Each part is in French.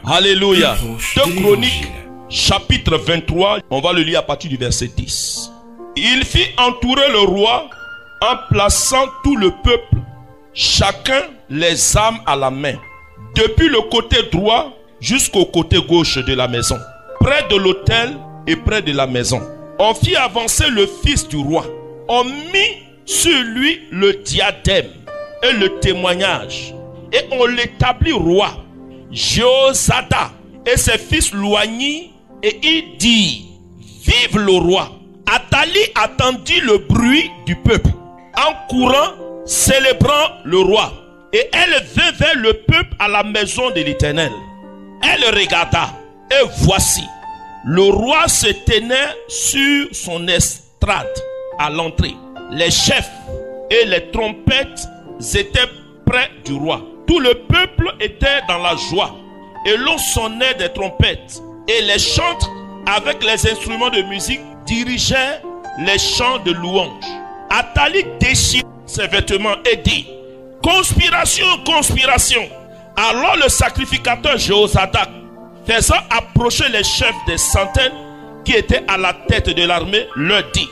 Alléluia. 2 Chroniques, chapitre 23, on va le lire à partir du verset 10. Il fit entourer le roi en plaçant tout le peuple, chacun les armes à la main, depuis le côté droit jusqu'au côté gauche de la maison, près de l'autel et près de la maison. On fit avancer le fils du roi. On mit sur lui le diadème et le témoignage, et on l'établit roi. Jéhozadak et ses fils loignirent, et il dit: vive le roi. Athalie attendit le bruit du peuple en courant, célébrant le roi. Et elle vint vers le peuple à la maison de l'Éternel. Elle regarda, et voici, le roi se tenait sur son estrade à l'entrée. Les chefs et les trompettes étaient près du roi. Tout le peuple était dans la joie, et l'on sonnait des trompettes, et les chantres avec les instruments de musique dirigeaient les chants de louange. Athalie déchira ses vêtements et dit: conspiration, conspiration. Alors le sacrificateur Jéhozadak, faisant approcher les chefs des centaines qui étaient à la tête de l'armée, leur dit: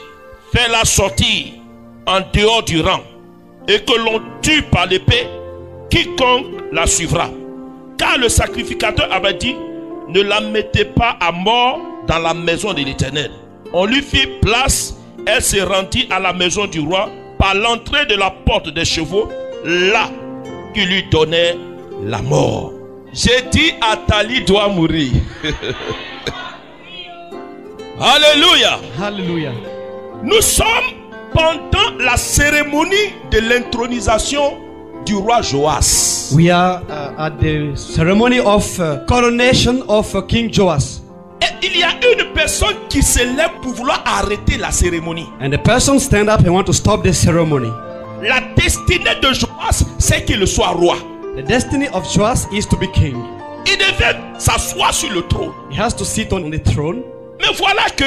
fais-la sortir en dehors du rang, et que l'on tue par l'épée quiconque la suivra. Car le sacrificateur avait dit: ne la mettez pas à mort dans la maison de l'Éternel. On lui fit place, elle se rendit à la maison du roi par l'entrée de la porte des chevaux, là qui lui donnait la mort. J'ai dit: Athalie doit mourir. Alléluia. Hallelujah. Nous sommes pendant la cérémonie de l'intronisation du roi Joas. We are at the ceremony of coronation of King Joas. Et il y a une personne qui se lève pour vouloir arrêter la cérémonie. And the person stand up and want to stop the ceremony. La destinée de Joas, c'est qu'il soit roi. The destiny of Joas is to be king. Il devait s'asseoir sur le trône. He has to sit on the throne. Mais voilà que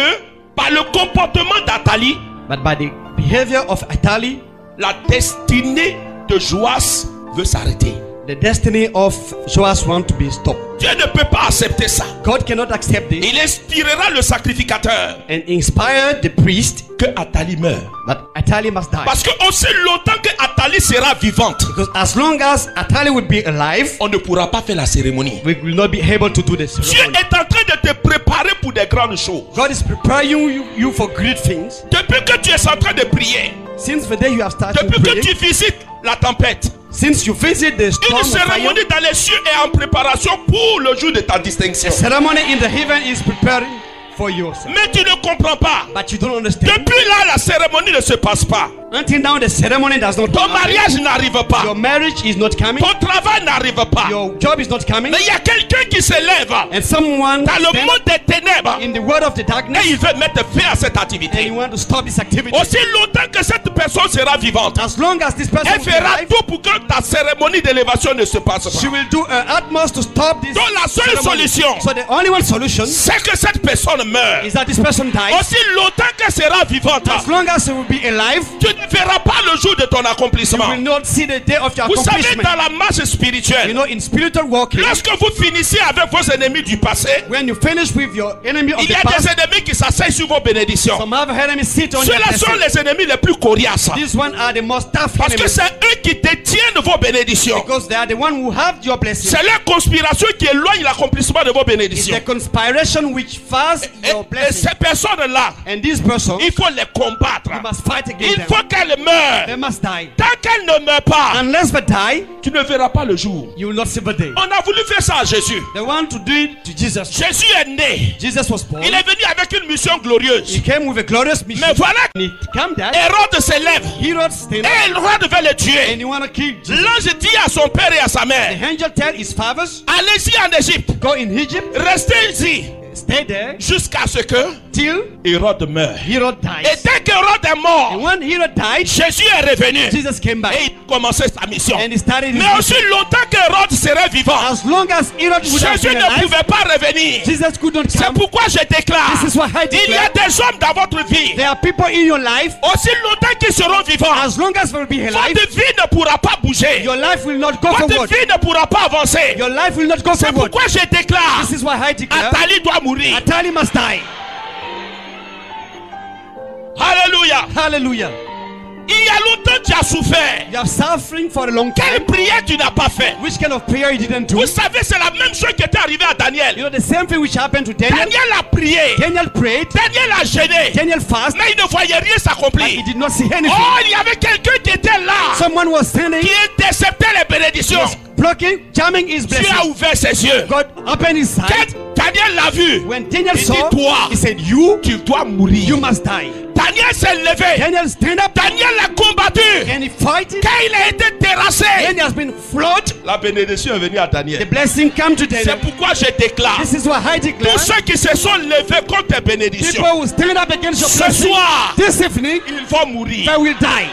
par le comportement d'Athalie, But by the behavior of Athalie, la destinée de Joas veut s'arrêter. the destiny of Joas want to be stopped. Dieu ne peut pas accepter ça. God cannot accept this Il inspirera le sacrificateur and inspire the priest que Athalie meure. that Athalie must die. Parce que aussi longtemps que Athalie sera vivante, Because as long as Athalie will be alive, on ne pourra pas faire la cérémonie. we will not be able to do the Dieu ceremony. est en train de te préparer pour des grandes choses. God is preparing you for great things. Depuis que tu es en train de prier, Since the day you have started depuis que praying, tu visites la tempête, since you visit the storm une of fire, cérémonie dans les cieux est en préparation pour le jour de ta distinction. a ceremony in the heaven is preparing for you. Mais tu ne comprends pas. But you don't understand. Depuis là, la cérémonie ne se passe pas. Until now, the ceremony does not Ton come. mariage n'arrive pas. Your marriage is not coming. Ton travail n'arrive pas. Your job is not coming. Mais il y a quelqu'un qui se lève And someone dans le stand monde des ténèbres in the world of the darkness et il veut mettre fin à cette and activité. you want to stop this activity. Aussi longtemps que cette personne sera vivante, As long as this person elle will be fera alive, tout pour que ta cérémonie d'élévation ne se passe she pas. will do her utmost to stop this Donc la seule ceremony. solution, So the only one solution c'est que cette personne meure. is that this person dies. Aussi longtemps qu'elle sera vivante, As long as she will be alive, tu ne verras pas le jour de ton you accomplissement. will not see the day of your Vous savez, accomplishment. dans la marche You spirituelle, know, in spiritual walking, lorsque vous finissez avec vos ennemis du passé, when you finish with your enemy of il y the a past, des ennemis qui s'asseyent sur vos bénédictions. some other enemies sit on your Ceux-là sont blessing. les ennemis les plus coriaces. These one are the most tough Parce que enemies c'est eux qui détiennent vos bénédictions. because they are the one who have your blessing. C'est leur conspiration qui éloigne l'accomplissement de vos It's bénédictions. the conspiration which fast your Et blessing. ces personnes-là, And this person, il faut les combattre. you must fight against Il them. faut qu'elles meurent. They must die. Tant qu'elles ne meurent pas, Unless they die, tu ne verras pas le jour. you will not see the day. On a voulu faire ça à Jésus. They want to do it to Jesus. Jésus est né. Jesus was born. Il est venu avec une mission glorieuse. He came with a glorious mission. Mais voilà, And he came there. Hérode s'élève. Herod stand up Et Hérode veut le and tuer. he want to kill Jesus. L'ange dit à son père et à sa The mère: angel tell his fathers, allez-y en Égypte. go in Egypt, Restez ici stay there jusqu'à ce que Still, Hérode meurt. Herod Et dies. dès qu'Hérode est mort, And when Herod died, Jésus est revenu. Jesus came back. Et il a commencé sa mission. And he started his Mais aussi mission. longtemps qu'Hérode serait vivant, As long as Herod would have Jésus been ne alive, pouvait pas revenir. Jesus could not C'est come. pourquoi je déclare, This is why I il y a declare, des hommes dans votre vie, there are people in your life, aussi longtemps qu'ils seront vivants, as long as they will be alive, votre vie ne pourra pas bouger. your life will not go Votre forward. vie ne pourra pas avancer. Your life will not go C'est forward. pourquoi je déclare, This is why I declare, Athalie doit mourir. Athalie must die. Alléluia. Hallelujah. Il y a longtemps tu as souffert. You are suffering for a long Quelle time. prière tu n'as pas fait? Which kind of prayer you didn't do? Vous savez, c'est la même chose qui était arrivée à You Daniel. know the same thing which happened to Daniel. Daniel a prié. Daniel prayed. Daniel a gêné. Daniel fasted. Mais il ne voyait rien But he s'accomplir. did not see anything. Oh, il y avait quelqu'un qui était là, Someone was standing, qui interceptait les bénédictions. was blocking, jamming his Dieu a blessing. ouvert ses yeux. God opened his Quand sight. Daniel l'a vu, When Daniel il saw, dit, toi, he said, you tu dois mourir. you must die. Daniel s'est levé. Daniel stand up Daniel a combattu. and he fight it. Quand il a été terrassé, When he has been flawed, la bénédiction est venue à the Daniel. blessing come to C'est Daniel. pourquoi je déclare, This is what I declare. tous ceux qui se sont levés contre tes bénédictions, People will stand up against your ce blessing. soir, This evening, ils vont mourir. they will die.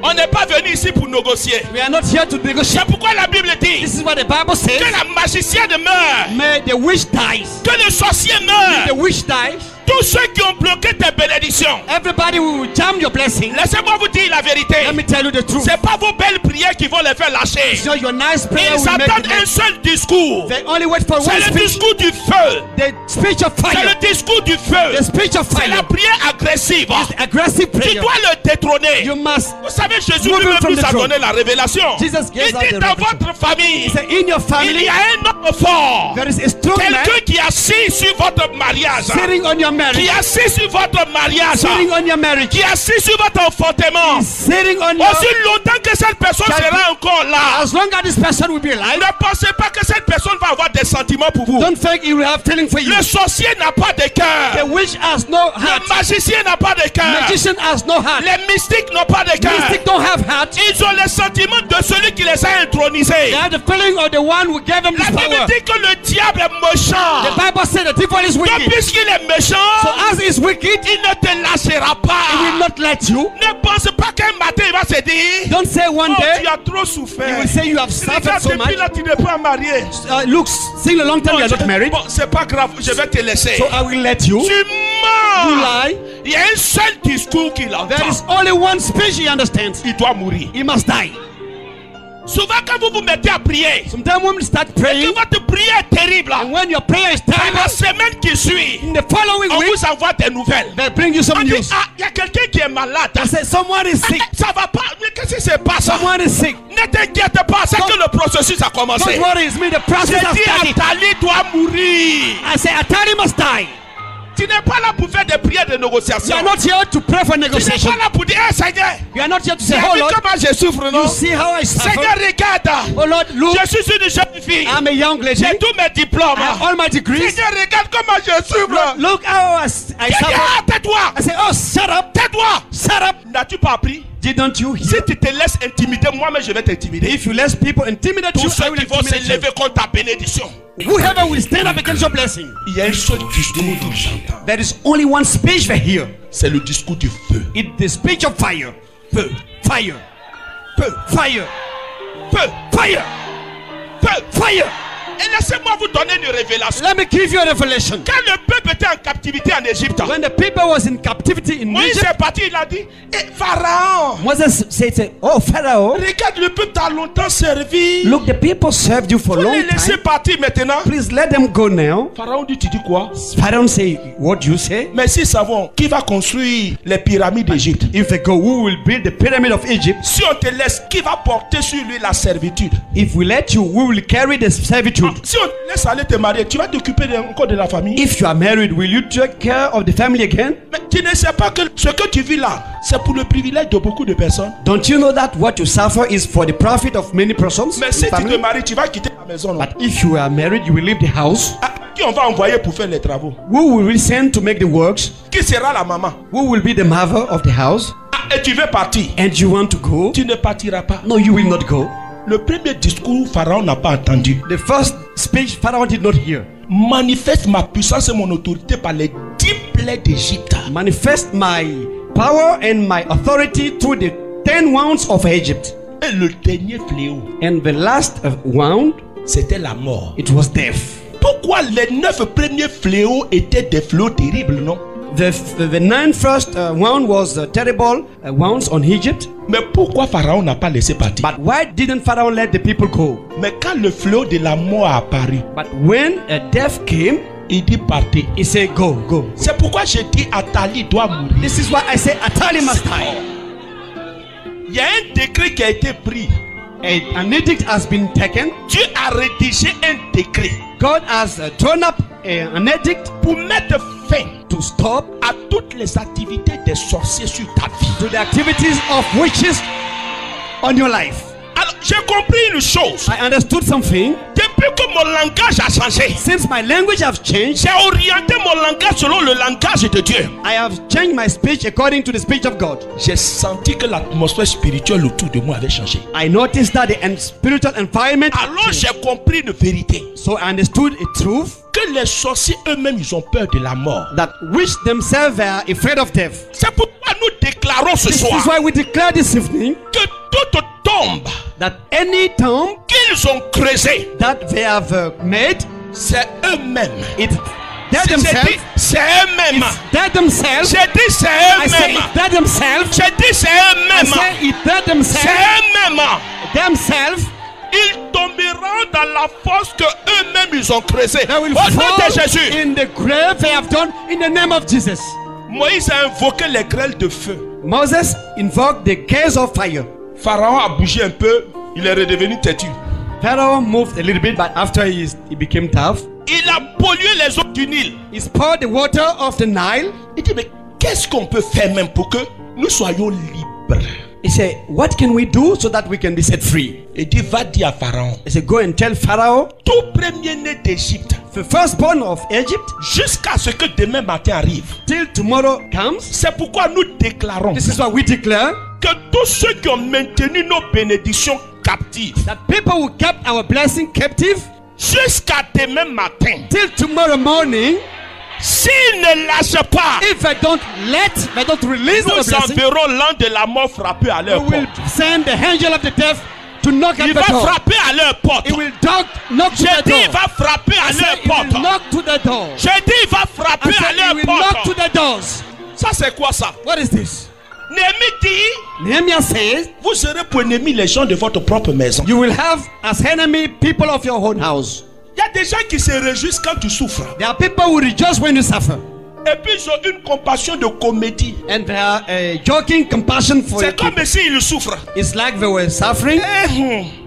On n'est pas venu ici pour négocier. We are not here to negotiate. C'est pourquoi la Bible dit This is what the Bible says. que la magicienne meurt, May the witch dies. que le sorcier The meurt. witch dies. Tous ceux qui ont bloqué tes bénédictions, Everybody will jam your blessing. laissez-moi vous dire la vérité. Let me tell you the truth. C'est pas vos belles prières qui vont les faire lâcher. So your nice prayer Ils will make attendent them. un seul discours. They only wait for C'est one le speech. discours du feu. The speech of C'est fire. le discours du feu. The speech of C'est la fire. prière agressive. Aggressive Tu prayer. dois le détrôner. You must. Vous savez, Jésus Move lui-même from nous the a throne. donné la révélation. Jesus gave Il us dit the dans revelation. votre famille, Say in your il family, y a un homme fort. there is a strong man Quelqu'un qui est assis sur votre mariage. sitting on your Qui marriage. est assis sur votre mariage. Sitting on your marriage. Qui est assis sur votre enfantement. Sitting on your. Aussi longtemps que cette personne Child- sera encore là, As long as this person will be alive, ne pensez pas que cette personne va avoir des sentiments pour vous. don't think he will have feeling for you. Le sorcier n'a pas de The cœur. witch has no Le heart. magicien n'a pas de cœur. Magician has no heart. Les mystiques n'ont pas de cœur. Mystic don't have heart. Ils ont les sentiments de celui qui les a intronisés. They have the feeling of the one who gave them La this Bible power. dit que le diable est The méchant. Bible said the devil is Donc wicked. puisqu'il est méchant, So as he is wicked, il ne te lâchera he will pas. not let you. Ne pense pas qu'un matin il va se dire, Don't say one oh, day tu as trop he souffert. will say you have suffered Regarde, so depuis much. là, tu n'es pas marié. Look, since a long time you are not married, Bon, c'est pas grave, je vais te laisser. so I will let you. Tu You mens. lie. Il y a un seul discours qu'il There is entend. only one speech he understands. Il doit mourir. He must die. Souvent quand vous vous mettez à prier, Sometimes when we start que praying, votre prière est terrible, and when your prayer is dans terrible, la semaine qui suit, in the following on week, vous envoie des nouvelles. they bring you On some dit, news. ah, il y a quelqu'un qui est malade. They say someone is sick. Ça va pas. Mais qu'est-ce qui se passe? Someone is sick. Ne t'inquiète pas, c'est que le processus a commencé. Don't worry, it's me. The process J'ai has dit, started. Athalie doit mourir. I say Athalie must die. Tu n'es pas là pour faire des prières de You négociation. are not here to pray for Tu n'es negotiation. pas là pour dire, hey, Seigneur, You are not here to say, tu as oh vu Lord, comment je souffre, non? you see how I Seigneur, suffer. regarde. Oh Lord, look, Je suis une jeune fille. I'm a young lady. J'ai tous mes diplômes. I have all my degrees. Seigneur, regarde comment je souffre. Look how I Seigneur, suffer. tais-toi. I say, oh, shut up. Tais-toi. Shut up. N'as-tu pas appris? Didn't you Si hear? tu te laisses intimider, moi-même je vais t'intimider. If you let people intimidate you, Tous I ceux will qui vont se intimidate you. lever contre ta bénédiction. Whoever will stand up against your blessing, Il y a un seul discours que j'entends. there is only one speech they hear. C'est le discours du feu. It's the speech of fire. Feu. Fire. Feu. Fire. Feu. Fire. Feu. Fire. Et laissez-moi vous donner une révélation. Let me give you a revelation. Quand le peuple était en captivité en Égypte, When the people was in captivity in Moïse Egypt, est parti, il a dit, eh, Pharaon, Moses said, oh Pharaoh, regarde, le peuple t'a longtemps servi. look, the people served you for a Vous long les laissez time. partir maintenant. Please let them go now. Pharaon dit, tu dis quoi? Pharaoh say, what do you say? Mais si savons qui va construire les pyramides d'Égypte, If they go, who will build the pyramid of Egypt? si on te laisse, qui va porter sur lui la servitude? If we let you, we will carry the servitude. Si on te laisse aller te marier, tu vas t'occuper encore de la famille. If you are married, will you take care of the family again? Mais tu ne sais pas que ce que tu vis là, c'est pour le privilège de beaucoup de personnes. Don't you know that what you suffer is for the profit of many persons? Mais si tu Family? te maries, tu vas quitter la maison. Non? But if you are married, you will leave the house. Ah, qui on va envoyer pour faire les travaux? Who will we send to make the works? Qui sera la maman? Who will be the mother of the house? Ah, et tu veux partir? And you want to go? Tu ne partiras pas. No, you will not go. Le premier discours, Pharaon n'a pas entendu. The first speech Pharaoh did not hear. manifeste ma puissance et mon autorité par les 10 plaies d'Égypte. Manifest my power and my authority through the 10 wounds of Egypt. Et le dernier fléau, And the last wound, c'était la mort. it was death. Pourquoi les 9 premiers fléaux étaient des fléaux terribles, non? The 9 first wound was terrible wounds on Egypt. Mais pourquoi Pharaon n'a pas laissé partir? But why didn't Pharaoh let the people go? Mais quand le fléau de la mort a apparu, But when death came, il dit partez. he said, go, go. C'est pourquoi j'ai dit Athalie doit mourir. This is why I say Athalie must die. Il y a un décret qui a été pris. An edict has been taken. Dieu a rédigé un décret God has drawn up an edict pour mettre fin to stop à toutes les activités des sorciers sur ta vie. to the activities of witches on your life. Alors, j'ai compris une chose. I understood something. Depuis que mon langage a changé, Since my language has changed, j'ai orienté mon langage selon le langage de Dieu. I have changed my speech according to the speech of God. J'ai senti que l'atmosphère spirituelle autour de moi avait changé. I noticed that the spiritual environment. Alors j'ai compris une vérité. So I understood a truth Que les sorciers eux-mêmes, ils ont peur de la mort. that which themselves are afraid of death. C'est pourquoi nous déclarons ce This soir is why we declare this evening que toute tombe that any tomb qu'ils ont creusée, that they have made, c'est eux-mêmes. it's they J'ai themselves. dit, c'est eux-mêmes. It's they themselves. J'ai dit, c'est I say eux-mêmes. it's they themselves. J'ai dit, c'est I eux-mêmes. say it's they C'est themselves. eux-mêmes. Themselves. Ils tomberont dans la fosse que eux-mêmes ils ont creusée. They will Au nom fall de Jésus. in the grave they have done in the name of Jesus. Moïse a invoqué les grêles de feu. Moses invoked the gaze of fire. Pharaon a bougé un peu, il est redevenu têtu. Pharaoh moved a little bit, but after he became tough, Il a pollué les eaux du Nil. he poured the water of the Nile. Il dit, mais qu'est-ce qu'on peut faire même pour que nous soyons libres? He said, what can we do so that we can be set free? Il dit, va dire à Pharaon, He said, go and tell Pharaoh, tout premier-né d'Égypte, the firstborn of Egypt, jusqu'à ce que demain matin arrive. till tomorrow comes. C'est pourquoi nous déclarons This is what we declare, que tous ceux qui ont maintenu nos bénédictions captives, that people who kept our blessing captive jusqu'à demain matin, till tomorrow morning, s'ils ne lâchent pas, if they don't release our nous blessing, enverrons l'ange de la mort frapper à we leur will porte. send the angel of the death to knock at Il the va door. frapper à leur porte. It will knock to J'ai the dit, il door. va frapper à I said, leur it will porte. knock to the door. J'ai dit, il va I frapper à said, it leur will knock to porte. the doors. Ça, c'est quoi ça? What is this? Néhémie dit, Nehemiah says, vous aurez pour ennemi les gens de votre propre maison. you will have as enemy people of your own house. Il y a des gens qui se réjouissent quand tu souffres. There are people who rejoice when you suffer. Et puis ils ont une compassion de comédie. And they are joking compassion for you. C'est comme s'ils souffrent. It's like they were suffering.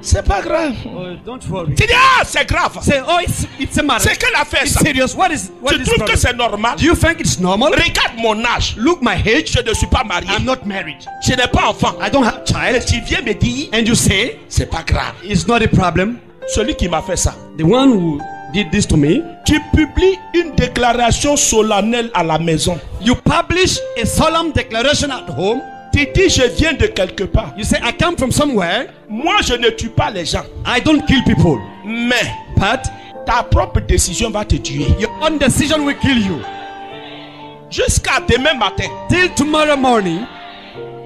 C'est pas grave. Oh, don't worry. Tu dis, ah, c'est grave. Say, oh, it's a matter. C'est quelle affaire It's ça? serious. What is Tu this trouves que problem? c'est normal? Do you think it's normal? Regarde mon âge. Look, my age. Je ne suis pas marié. I'm not married. Je n'ai pas enfant. I don't have Et child. tu viens me dire, And you say, c'est pas grave. it's not a problem. Celui qui m'a fait ça. The one who did this to me, Tu publies une déclaration solennelle à la maison. you publish a solemn declaration at home. Tu dis, je viens de quelque part. You say, I come from somewhere. Moi, je ne tue pas les gens. I don't kill people. Mais But ta propre décision va te tuer. your own decision will kill you. Jusqu'à demain matin. Till tomorrow morning,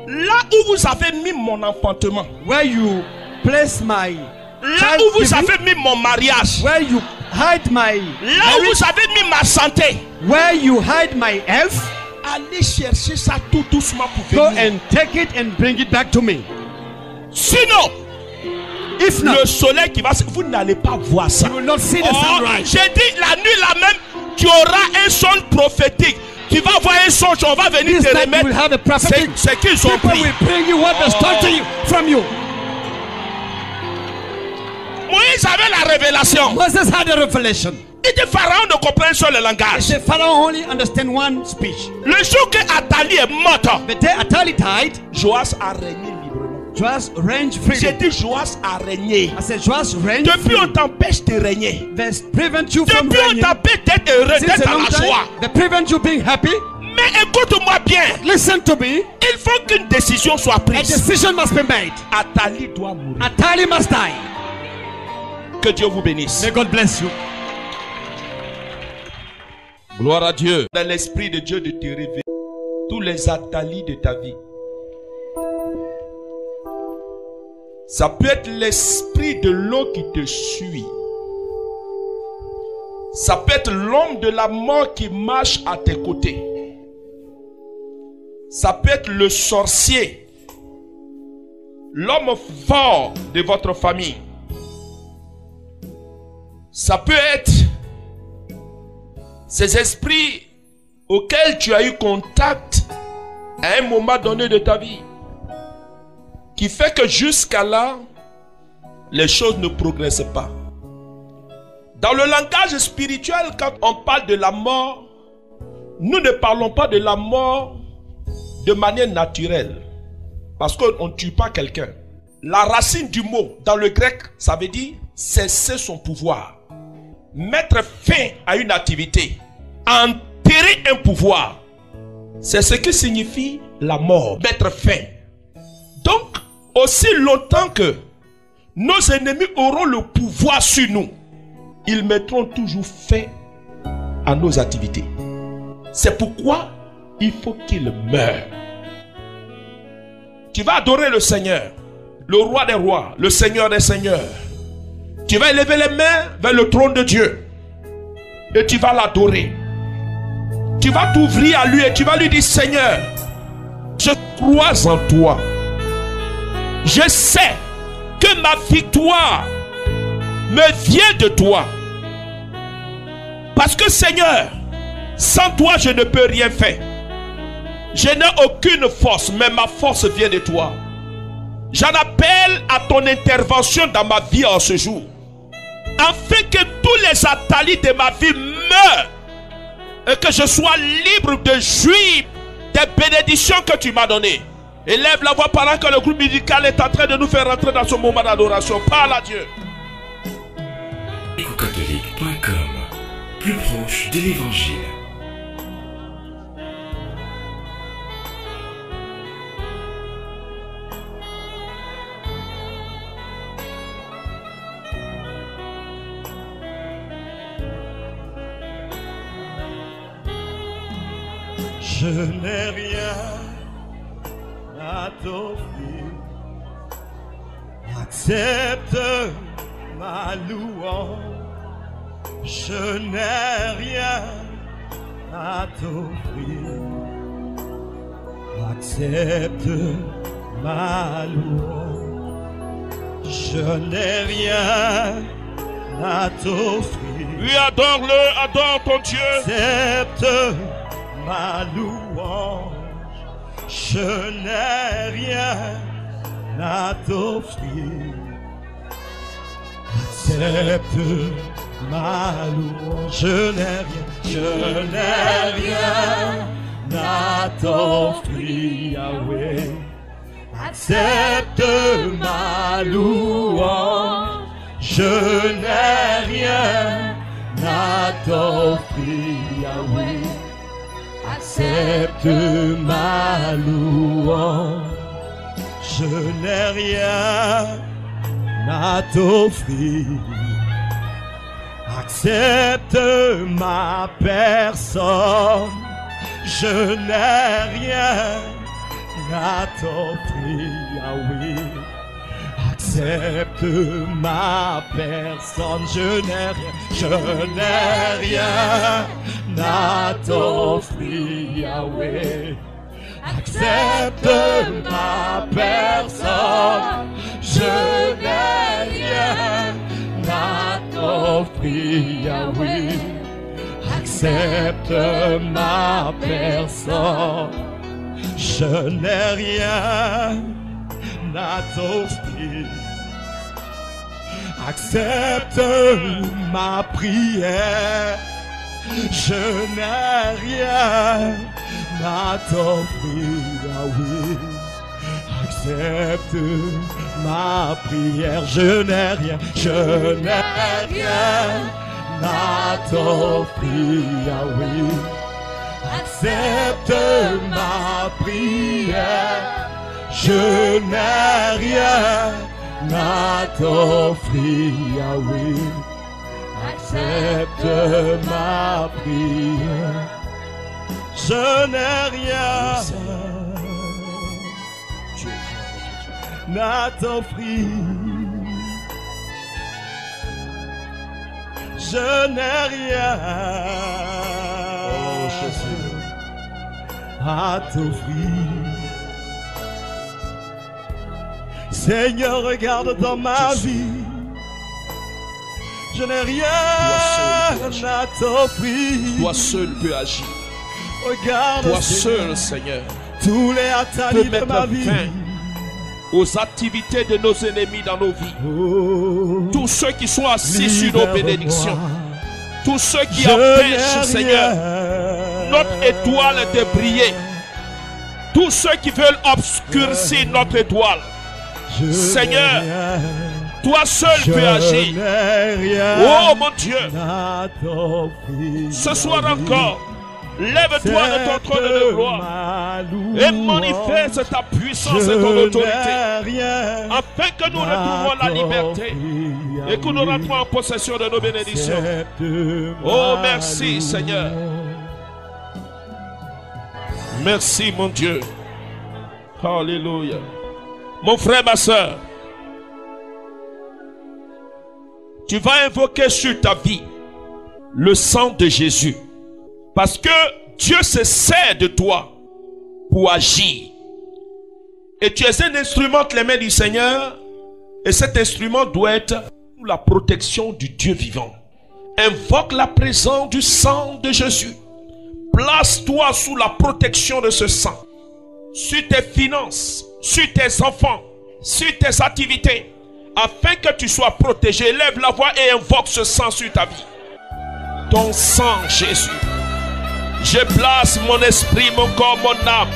Là où vous avez mis mon enfantement. where you place my Là child où vous giving, avez mis mon mariage. where you hide my Là où marriage, vous avez mis ma santé. where you hide my health, Allez chercher ça tout doucement pour go venir. and take it and bring it back to me. Sinon, If not, le soleil qui va se... Vous n'allez pas voir ça. you will not see the Oh, sunrise. j'ai dit la nuit là même, tu auras un songe prophétique. Tu vas voir un songe, on va venir This te night you will remettre. have a prophetic. C'est qu'ils ont People pris. will bring you what was taught to you from you. Moïse avait la révélation. Moses had a revelation. Il dit Pharaon ne comprend un seul He langage. said Pharaoh only understand one speech. Le jour que Athalie est morte, The day Atali died, Joas a régné librement. Joas reigned J'ai freely. dit Joas a régné. I said Joas reigned Depuis on freely. t'empêche de régner. They prevent you from Depuis on reigning. t'empêche d'être heureux, Since d'être a dans long la joie. time, they prevent you being happy. Mais écoute-moi bien. Listen to me. Il faut qu'une décision soit A prise. decision must be made. Athalie doit mourir. Atali must die. Que Dieu vous bénisse. May God bless you. Gloire à Dieu. Dans l'Esprit de Dieu de te révéler tous les atalis de ta vie. Ça peut être l'esprit de l'eau qui te suit. Ça peut être l'homme de la mort qui marche à tes côtés. Ça peut être le sorcier, l'homme fort de votre famille. Ça peut être ces esprits auxquels tu as eu contact à un moment donné de ta vie, qui fait que jusqu'à là, les choses ne progressent pas. Dans le langage spirituel, quand on parle de la mort, nous ne parlons pas de la mort de manière naturelle. Parce qu'on ne tue pas quelqu'un. La racine du mot, dans le grec, ça veut dire cesser son pouvoir. Mettre fin à une activité. Enterrer un pouvoir. C'est ce qui signifie la mort. Mettre fin. Donc, aussi longtemps que nos ennemis auront le pouvoir sur nous, ils mettront toujours fin à nos activités. C'est pourquoi il faut qu'ils meurent. Tu vas adorer le Seigneur, le roi des rois, le Seigneur des seigneurs. Tu vas élever les mains vers le trône de Dieu et tu vas l'adorer. Tu vas t'ouvrir à lui et tu vas lui dire: Seigneur, je crois en toi. Je sais que ma victoire me vient de toi. Parce que Seigneur, sans toi je ne peux rien faire. Je n'ai aucune force, mais ma force vient de toi. J'en appelle à ton intervention dans ma vie en ce jour, afin que tous les atalis de ma vie meurent et que je sois libre de jouir des bénédictions que tu m'as données. Élève la voix pendant que le groupe musical est en train de nous faire rentrer dans ce moment d'adoration. Parle à Dieu. Ecocatholique.com, plus proche de l'évangile. Je n'ai rien à t'offrir. Accepte ma louange. Je n'ai rien à t'offrir. Accepte ma louange. Je n'ai rien à t'offrir. Oui, adore-le, adore ton Dieu. Accepte ma louange. Je n'ai rien à t'offrir. Accepte ma louange. Je n'ai rien à t'offrir, Yahweh. Accepte ma louange. Je n'ai rien à t'offrir, Yahweh. Accepte ma louange. Je n'ai rien à t'offrir. Accepte ma personne. Je n'ai rien à t'offrir, Yahweh. Accepte ma personne. Je n'ai rien à t'offrir, Yahweh. Accepte ma personne. Je n'ai rien à t'offrir, Yahweh. Accepte ma personne. Je n'ai rien à t'offrir. Accepte ma prière. Je n'ai rien à t'offrir, Yahweh. Accepte ma prière. Je n'ai rien à t'offrir, Yahweh. Accepte ma prière. Je n'ai rien à t'offrir, Yahweh. accepte ma prière. Je n'ai rien à t'offrir. Je n'ai rien à t'offrir. Seigneur, regarde dans ma vie. Je n'ai rien à t'offrir. Toi seul peux agir. Regarde, Toi seul, Seigneur, tous les atalis de ma vie, aux activités de nos ennemis dans nos vies. Oh, Tous ceux qui sont assis sur nos bénédictions, tous ceux qui je empêchent, n'ai Seigneur, rien notre étoile de briller, tous ceux qui veulent obscurcir notre étoile, je Seigneur, n'ai rien, toi seul je peux agir. n'ai rien Oh mon Dieu, à t'offrir. ce soir encore, lève-toi de ton trône de gloire et manifeste ta puissance et ton autorité, afin que nous retrouvons la liberté et que nous rentrons en possession de nos bénédictions. Oh, merci Seigneur. Merci mon Dieu. Alléluia. Mon frère, ma soeur, tu vas invoquer sur ta vie le sang de Jésus. Parce que Dieu se sert de toi pour agir. Et tu es un instrument entre les mains du Seigneur. Et cet instrument doit être sous la protection du Dieu vivant. Invoque la présence du sang de Jésus. Place-toi sous la protection de ce sang. Sur tes finances, sur tes enfants, sur tes activités. Afin que tu sois protégé. Lève la voix et invoque ce sang sur ta vie. Ton sang, Jésus. Je place mon esprit, mon corps, mon âme,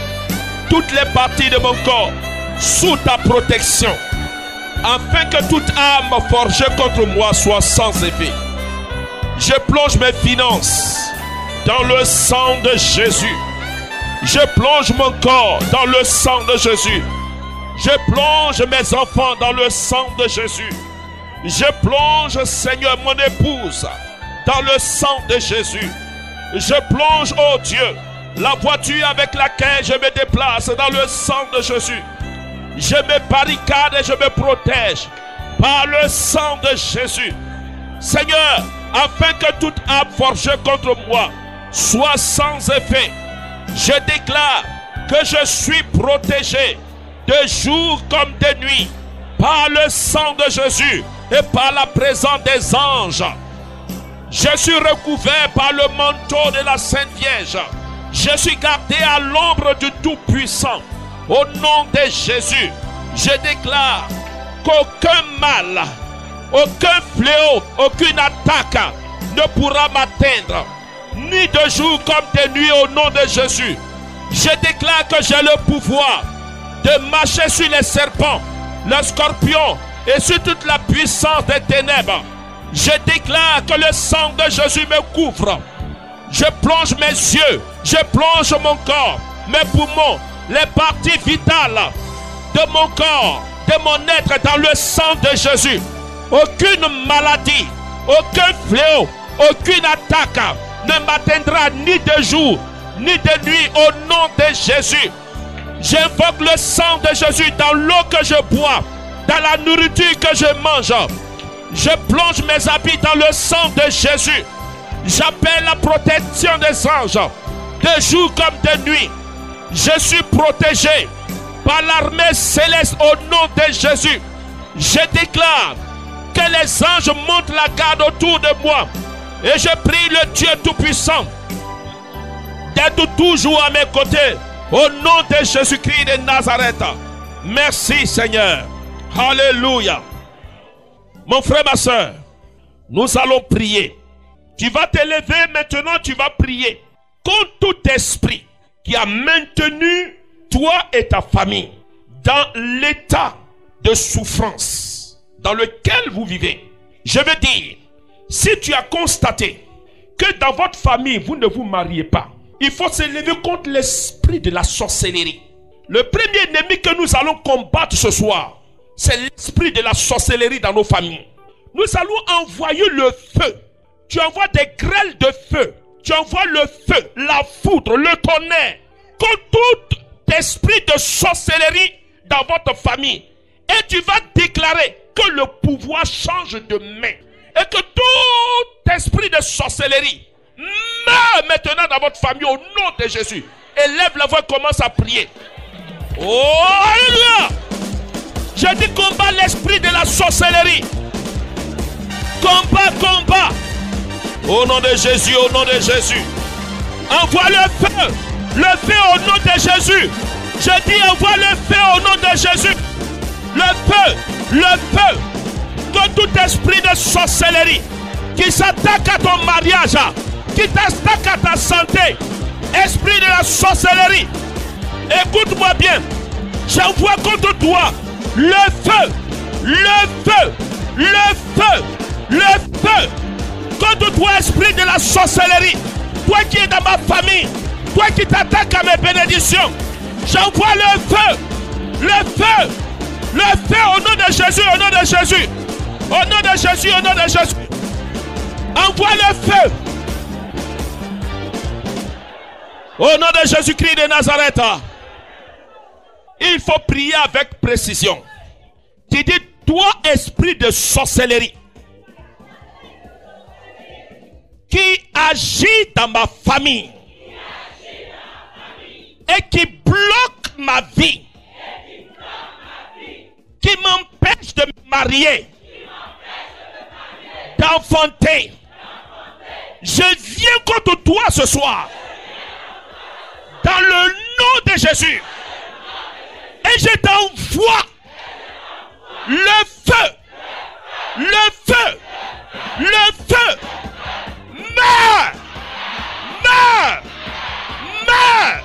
toutes les parties de mon corps sous ta protection, afin que toute âme forgée contre moi soit sans effet. Je plonge mes finances dans le sang de Jésus. Je plonge mon corps dans le sang de Jésus. Je plonge mes enfants dans le sang de Jésus. Je plonge, Seigneur, mon épouse dans le sang de Jésus. Je plonge, oh Dieu, la voiture avec laquelle je me déplace dans le sang de Jésus. Je me barricade et je me protège par le sang de Jésus. Seigneur, afin que toute âme forgée contre moi soit sans effet, je déclare que je suis protégé de jour comme de nuit par le sang de Jésus et par la présence des anges. Je suis recouvert par le manteau de la Sainte Vierge. Je suis gardé à l'ombre du Tout-Puissant. Au nom de Jésus, je déclare qu'aucun mal, aucun fléau, aucune attaque ne pourra m'atteindre, ni de jour comme de nuit au nom de Jésus. Je déclare que j'ai le pouvoir de marcher sur les serpents, les scorpions et sur toute la puissance des ténèbres. Je déclare que le sang de Jésus me couvre. Je plonge mes yeux, je plonge mon corps, mes poumons, les parties vitales de mon corps, de mon être dans le sang de Jésus. Aucune maladie, aucun fléau, aucune attaque ne m'atteindra ni de jour, ni de nuit au nom de Jésus. J'invoque le sang de Jésus dans l'eau que je bois, dans la nourriture que je mange. Je plonge mes habits dans le sang de Jésus. J'appelle la protection des anges, de jour comme de nuit. Je suis protégé par l'armée céleste au nom de Jésus. Je déclare que les anges montent la garde autour de moi. Et je prie le Dieu Tout-Puissant d'être toujours à mes côtés. Au nom de Jésus-Christ de Nazareth. Merci Seigneur. Alléluia. Mon frère, ma soeur, nous allons prier. Tu vas te lever maintenant, tu vas prier contre tout esprit qui a maintenu toi et ta famille dans l'état de souffrance dans lequel vous vivez. Je veux dire, si tu as constaté que dans votre famille, vous ne vous mariez pas, il faut se lever contre l'esprit de la sorcellerie. Le premier ennemi que nous allons combattre ce soir, c'est l'esprit de la sorcellerie dans nos familles. Nous allons envoyer le feu Tu envoies des grêles de feu. Tu envoies le feu, la foudre, le tonnerre. Contre tout esprit de sorcellerie dans votre famille. Et tu vas déclarer que le pouvoir change de main. Et que tout esprit de sorcellerie meurt maintenant dans votre famille au nom de Jésus. Élève la voix et commence à prier. Oh, alléluia! Je dis combat l'esprit de la sorcellerie. Combat, combat. Au nom de Jésus, au nom de Jésus. Envoie le feu. Le feu au nom de Jésus. Je dis envoie le feu au nom de Jésus. Le feu, le feu. Que tout esprit de sorcellerie qui s'attaque à ton mariage, qui t'attaque à ta santé, esprit de la sorcellerie, écoute-moi bien. J'envoie contre toi le feu, le feu, le feu, le feu. Contre toi, esprit de la sorcellerie, toi qui es dans ma famille, toi qui t'attaques à mes bénédictions, j'envoie le feu, le feu, le feu au nom de Jésus, au nom de Jésus, au nom de Jésus, au nom de Jésus. Envoie le feu. Au nom de Jésus-Christ de Nazareth. Il faut prier avec précision. Tu dis, toi esprit de sorcellerie qui agit dans ma famille et qui bloque ma vie, qui m'empêche de me marier, d'enfanter, je viens contre toi ce soir dans le nom de Jésus et je t'envoie le feu, le feu, le feu. Meurs, meurs, meurs.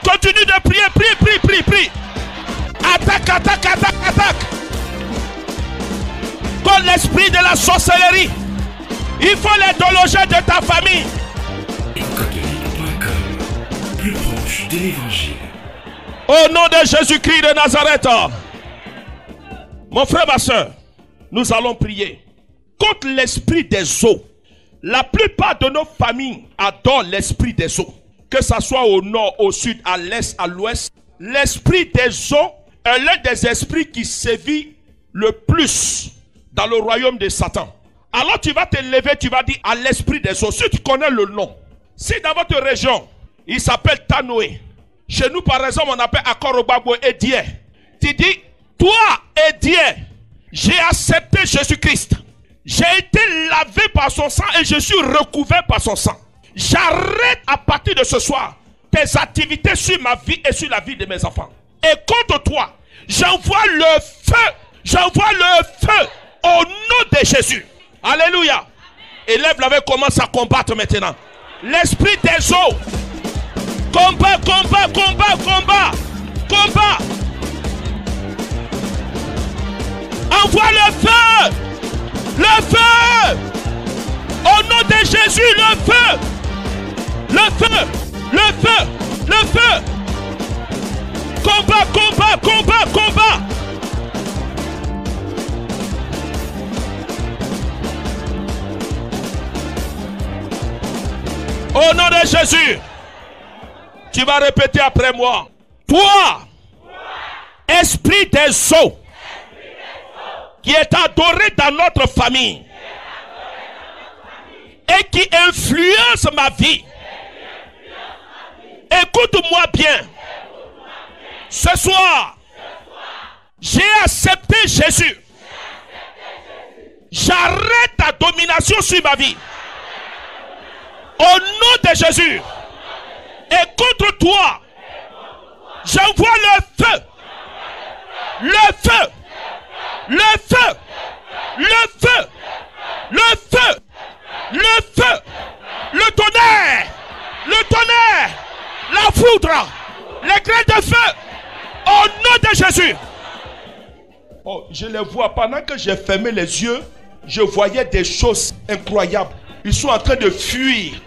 Continue de prier, prie, prie, prie, prie. Attaque, attaque, attaque, attaque. Comme l'esprit de la sorcellerie, il faut les déloger de ta famille. Catholique.com, plus proche de l'évangile. Au nom de Jésus-Christ de Nazareth. Mon frère, ma soeur, nous allons prier contre l'esprit des eaux. La plupart de nos familles adorent l'esprit des eaux. Que ce soit au nord, au sud, à l'est, à l'ouest. L'esprit des eaux est l'un des esprits qui sévit le plus dans le royaume de Satan. Alors tu vas te lever, tu vas dire à l'esprit des eaux. Si tu connais le nom, si dans votre région, il s'appelle Tanoé. Chez nous par exemple, on appelle Akorobabo Edier. Tu dis, toi Edier, j'ai accepté Jésus-Christ. J'ai été lavé par son sang et je suis recouvert par son sang. J'arrête à partir de ce soir tes activités sur ma vie et sur la vie de mes enfants. Et contre toi, j'envoie le feu. J'envoie le feu au nom de Jésus. Alléluia. Élève la main, commence à combattre maintenant. L'esprit des eaux. Combat, combat, combat, combat. Combat. Envoie le feu. Le feu. Au nom de Jésus, le feu. Le feu. Le feu. Le feu. Combat, combat, combat, combat. Au nom de Jésus, tu vas répéter après moi. Toi, esprit des eaux, qui est adoré dans notre famille et qui influence ma vie. Écoute-moi bien. Ce soir, j'ai accepté Jésus. J'arrête ta domination sur ma vie. Au nom de Jésus. Et contre toi, j'envoie le feu. Le feu. Le feu. Le feu. Le feu. Le feu. Le tonnerre. Le tonnerre. La foudre. Les grains de feu. Au nom de Jésus. Oh, je les vois. Pendant que j'ai fermé les yeux, je voyais des choses incroyables. Ils sont en train de fuir.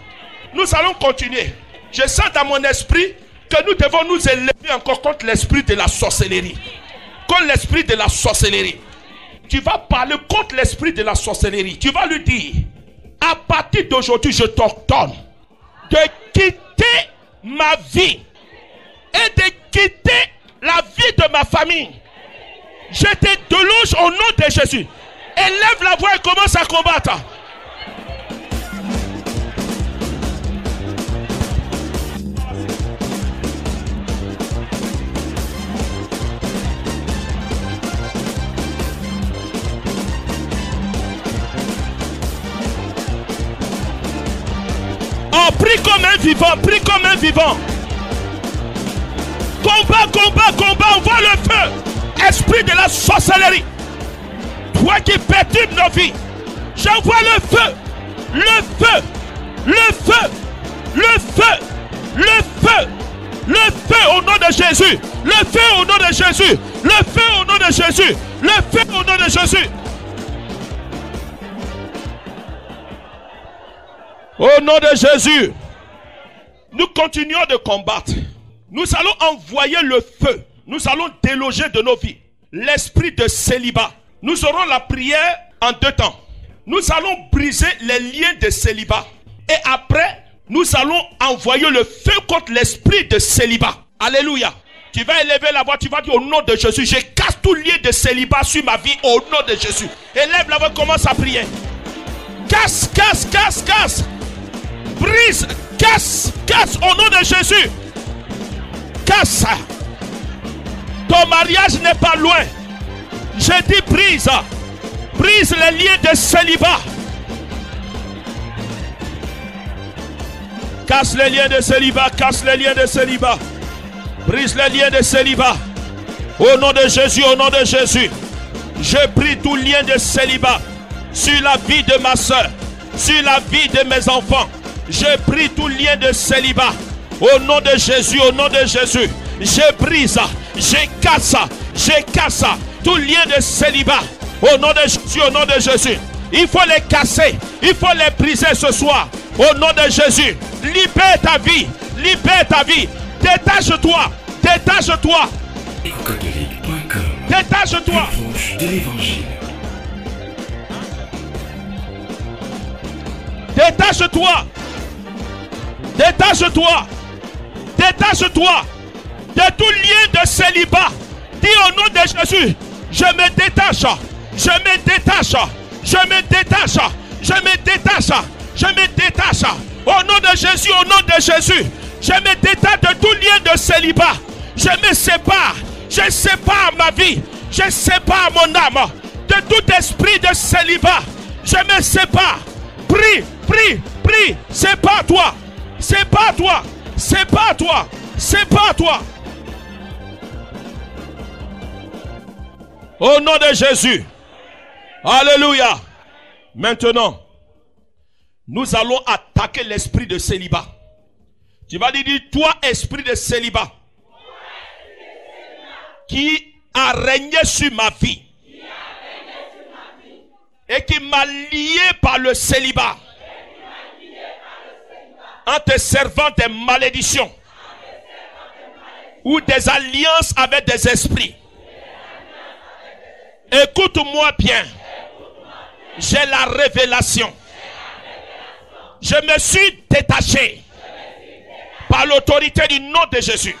Nous allons continuer. Je sens dans mon esprit que nous devons nous élever encore contre l'esprit de la sorcellerie. Contre l'esprit de la sorcellerie. Tu vas parler contre l'esprit de la sorcellerie. Tu vas lui dire, À partir d'aujourd'hui, je t'ordonne de quitter ma vie et de quitter la vie de ma famille. Je te déloge au nom de Jésus. Élève la voix et commence à combattre. Oh, prie comme un vivant, prie comme un vivant. Combat, combat, combat, envoie le feu. Esprit de la sorcellerie, toi qui perturbes nos vies, j'envoie le feu, le feu, le feu, le feu, le feu, le feu au nom de Jésus, le feu au nom de Jésus, le feu au nom de Jésus, le feu au nom de Jésus. Au nom de Jésus, nous continuons de combattre. Nous allons envoyer le feu. Nous allons déloger de nos vies l'esprit de célibat. Nous aurons la prière en 2 temps. Nous allons briser les liens de célibat. Et après, nous allons envoyer le feu contre l'esprit de célibat. Alléluia. Tu vas élever la voix, tu vas dire au nom de Jésus, je casse tout lien de célibat sur ma vie au nom de Jésus. Élève la voix, commence à prier. Casse, casse, casse, casse. Brise, casse, casse au nom de Jésus. Casse. Ton mariage n'est pas loin. Je dis brise. Brise les liens de célibat. Casse les liens de célibat. Casse les liens de célibat. Brise les liens de célibat. Au nom de Jésus, au nom de Jésus. Je brise tout lien de célibat sur la vie de ma soeur, sur la vie de mes enfants. Je brise tout lien de célibat. Au nom de Jésus, au nom de Jésus. Je brise, je casse tout lien de célibat. Au nom de Jésus, au nom de Jésus. Il faut les casser, il faut les briser ce soir. Au nom de Jésus. Libère ta vie, libère ta vie. Détache-toi, détache-toi. Catholique.com. Détache-toi. Plus proche de l'évangile. Détache-toi. Détache-toi. Détache-toi de tout lien de célibat. Dis au nom de Jésus, je me détache, je me détache, je me détache, je me détache, je me détache. Au nom de Jésus, au nom de Jésus, je me détache de tout lien de célibat. Je me sépare, je sépare ma vie, je sépare mon âme de tout esprit de célibat. Je me sépare. Prie, prie, prie, sépare-toi, sépare-toi, sépare-toi, sépare-toi. Au nom de Jésus. Alléluia. Maintenant, nous allons attaquer l'esprit de célibat. Tu vas dire, toi esprit de célibat, qui a régné sur ma vie et qui m'a lié par le célibat, en te servant des malédictions ou des alliances avec des esprits. Écoute-moi bien. J'ai la révélation. Je me suis détaché par l'autorité du nom de Jésus.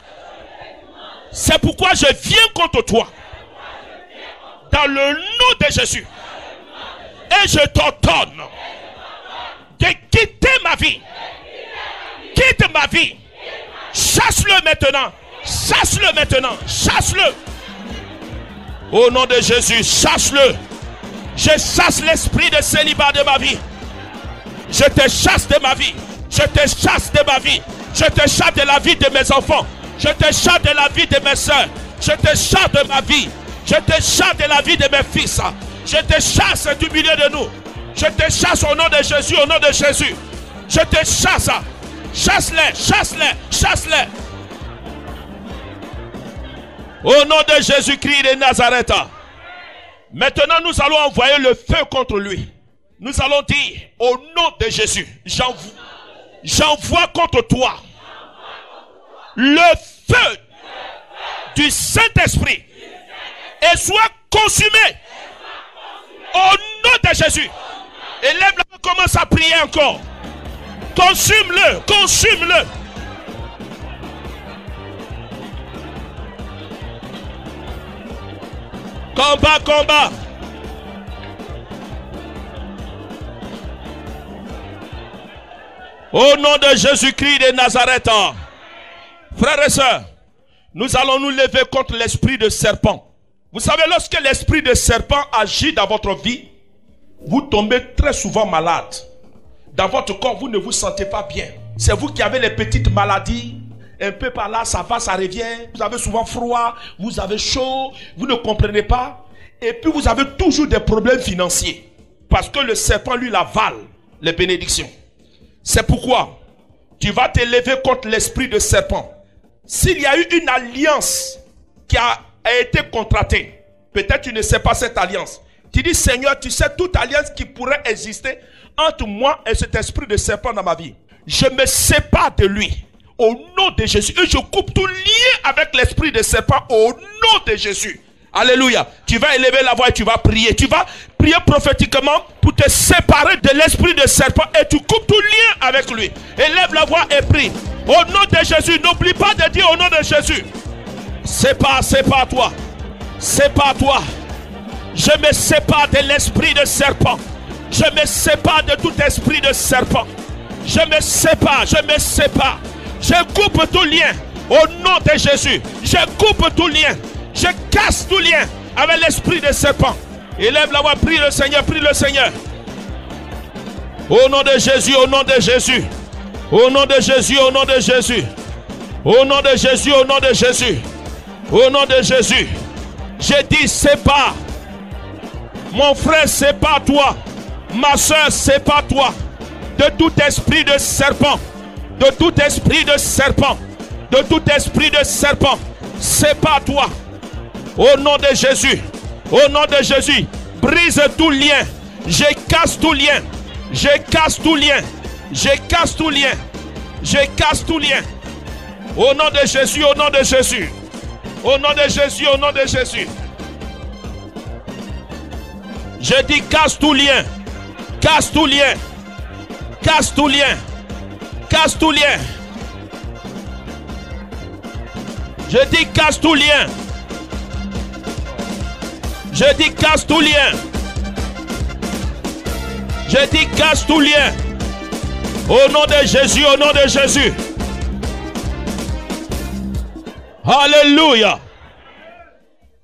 C'est pourquoi je viens contre toi dans le nom de Jésus. Et je t'ordonne de quitter ma vie. Quitte ma vie. Chasse-le maintenant. Chasse-le maintenant. Chasse-le. Au nom de Jésus, chasse-le. Je chasse l'esprit de célibat de ma vie. Je te chasse de ma vie. Je te chasse de ma vie. Je te chasse de la vie de mes enfants. Je te chasse de la vie de mes soeurs. Je te chasse de ma vie. Je te chasse de la vie de mes fils. Je te chasse du milieu de nous. Je te chasse au nom de Jésus, au nom de Jésus. Je te chasse. Chasse-les, chasse-les, chasse-les. Au nom de Jésus-Christ de Nazareth. Maintenant, nous allons envoyer le feu contre lui. Nous allons dire, au nom de Jésus, j'envoie contre toi le feu du Saint-Esprit et soit consumé au nom de Jésus. Élève la main, commence à prier encore. Consume-le, consume-le. Combat, combat. Au nom de Jésus-Christ de Nazareth. Frères et sœurs, nous allons nous lever contre l'esprit de serpent. Vous savez, lorsque l'esprit de serpent agit dans votre vie, vous tombez très souvent malade. Dans votre corps, vous ne vous sentez pas bien. C'est vous qui avez les petites maladies. Un peu par là, ça va, ça revient. Vous avez souvent froid, vous avez chaud, vous ne comprenez pas. Et puis vous avez toujours des problèmes financiers. Parce que le serpent, lui, avale les bénédictions. C'est pourquoi tu vas te lever contre l'esprit de serpent. S'il y a eu une alliance qui a été contractée, peut-être tu ne sais pas cette alliance. Tu dis, Seigneur, tu sais toute alliance qui pourrait exister entre moi et cet esprit de serpent dans ma vie. Je me sépare de lui. Au nom de Jésus. Et je coupe tout lien avec l'esprit de serpent au nom de Jésus. Alléluia. Tu vas élever la voix et tu vas prier. Tu vas prier prophétiquement pour te séparer de l'esprit de serpent et tu coupes tout lien avec lui. Élève la voix et prie. Au nom de Jésus. N'oublie pas de dire au nom de Jésus. Sépare-toi. Sépare-toi. Je me sépare de l'esprit de serpent. Je me sépare de tout esprit de serpent. Je me sépare. Je coupe tout lien au nom de Jésus. Je coupe tout lien. Je casse tout lien avec l'esprit de serpent. Élève la voix, prie le Seigneur, prie le Seigneur. Au nom de Jésus, au nom de Jésus. Au nom de Jésus, au nom de Jésus. Au nom de Jésus, au nom de Jésus. Au nom de Jésus. J'ai dit sépare. Mon frère, sépare-toi. Ma soeur, sépare-toi de tout esprit de serpent. De tout esprit de serpent. De tout esprit de serpent. Sépare-toi. Au nom de Jésus. Au nom de Jésus. Brise tout lien. Je casse tout lien. Je casse tout lien. Je casse tout lien. Je casse tout lien. Au nom de Jésus. Au nom de Jésus. Au nom de Jésus. Au nom de Jésus. Je dis casse tout lien. Casse tout lien. Casse tout lien. Casse tout lien. Je dis casse tout lien. Je dis casse tout lien. Je dis casse tout lien. Au nom de Jésus, au nom de Jésus. Alléluia.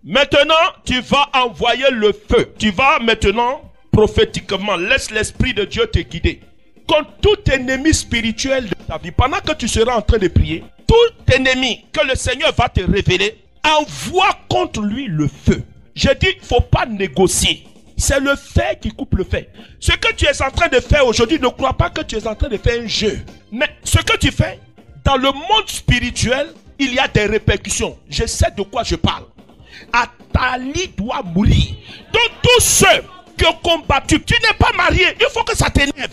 Maintenant, tu vas envoyer le feu. Tu vas maintenant, prophétiquement, laisse l'Esprit de Dieu te guider. Contre tout ennemi spirituel de ta vie, pendant que tu seras en train de prier, tout ennemi que le Seigneur va te révéler, envoie contre lui le feu. Je dis, il ne faut pas négocier. C'est le fait qui coupe le fait. Ce que tu es en train de faire aujourd'hui, ne crois pas que tu es en train de faire un jeu. Mais ce que tu fais, dans le monde spirituel, il y a des répercussions. Je sais de quoi je parle. Atali doit mourir. Donc tous ceux qui ont combattu, tu n'es pas marié, il faut que ça t'énerve.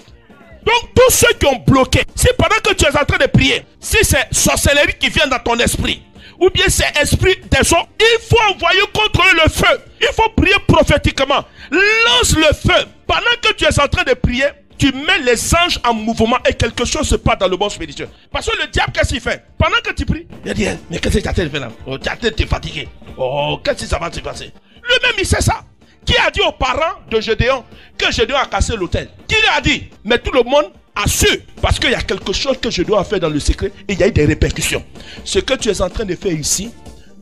Donc tous ceux qui ont bloqué, si pendant que tu es en train de prier, si c'est sorcellerie qui vient dans ton esprit, ou bien c'est esprit des hommes, il faut envoyer contre eux le feu. Il faut prier prophétiquement. Lance le feu. Pendant que tu es en train de prier, tu mets les anges en mouvement et quelque chose se passe dans le monde spirituel. Parce que le diable, qu'est-ce qu'il fait? Pendant que tu pries, il dit, mais qu'est-ce que tu as fait là? Oh, tu es fatigué. Oh, qu'est-ce que ça va se passer? Lui-même, il sait ça. Qui a dit aux parents de Gédéon que Gédéon a cassé l'autel? Qui lui a dit? Mais tout le monde a su. Parce qu'il y a quelque chose que je dois faire dans le secret et il y a eu des répercussions. Ce que tu es en train de faire ici,